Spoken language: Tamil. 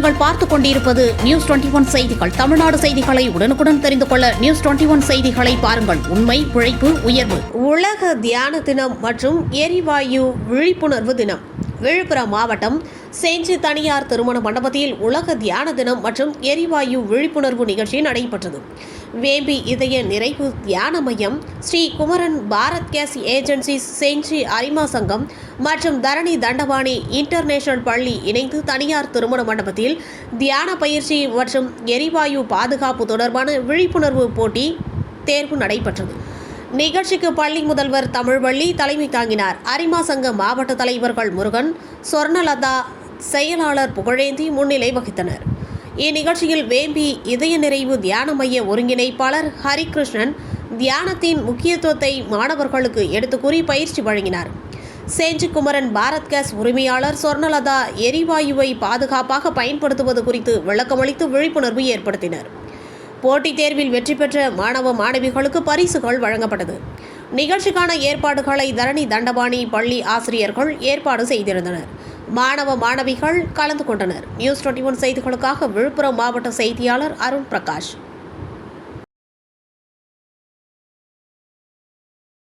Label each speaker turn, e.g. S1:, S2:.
S1: நீங்கள் பார்த்துக் கொண்டிருப்பது நியூஸ் 21 செய்திகள். தமிழ்நாடு செய்திகளை உடனுக்குடன் தெரிந்து கொள்ள நியூஸ் 21 செய்திகளை பாருங்கள். உண்மை, உழைப்பு, உயர்வு. உலக தியான தினம் மற்றும் எரிவாயு விழிப்புணர்வு தினம். விழுப்புரம் மாவட்டம் செஞ்சி தனியார் திருமண மண்டபத்தில் உலக தியான தினம் மற்றும் எரிவாயு விழிப்புணர்வு நிகழ்ச்சி நடைபெற்றது. வேம்பி இதய நிறைவு தியான மையம், ஸ்ரீ குமரன் பாரத் கேஸ் ஏஜென்சி, செஞ்சி அரிமா சங்கம் மற்றும் தரணி தண்டபாணி இன்டர்நேஷனல் பள்ளி இணைந்து தனியார் திருமண மண்டபத்தில் தியான பயிற்சி மற்றும் எரிவாயு பாதுகாப்பு தொடர்பான விழிப்புணர்வு போட்டி தேர்வு நடைபெற்றது. நிகழ்ச்சிக்கு பள்ளி முதல்வர் தமிழ்வள்ளி தலைமை தாங்கினார். அரிமா சங்க மாவட்ட தலைவர்கள் முருகன், சொர்ணலதா, செயலாளர் புகழேந்தி முன்னிலை வகித்தனர். இந்நிகழ்ச்சியில் வேம்பி இதய நிறைவு தியான மைய ஒருங்கிணைப்பாளர் ஹரிகிருஷ்ணன் தியானத்தின் முக்கியத்துவத்தை மாணவர்களுக்கு எடுத்துக்கூறி பயிற்சி வழங்கினார். செஞ்சி குமரன் பாரத் கேஸ் உரிமையாளர் சொர்ணலதா எரிவாயுவை பாதுகாப்பாக பயன்படுத்துவது குறித்து விளக்கமளித்து விழிப்புணர்வு ஏற்படுத்தினர். போட்டித் தேர்வில் வெற்றி பெற்ற மாணவ மாணவிகளுக்கு பரிசுகள் வழங்கப்பட்டது. நிகழ்ச்சிக்கான ஏற்பாடுகளை தரணி தண்டபாணி பள்ளி ஆசிரியர்கள் ஏற்பாடு செய்திருந்தனர். மாணவ மாணவிகள் கலந்து கொண்டனர். நியூஸ் 21 செய்திகளுக்காக விழுப்புரம் மாவட்ட செய்தியாளர் அருண் பிரகாஷ்.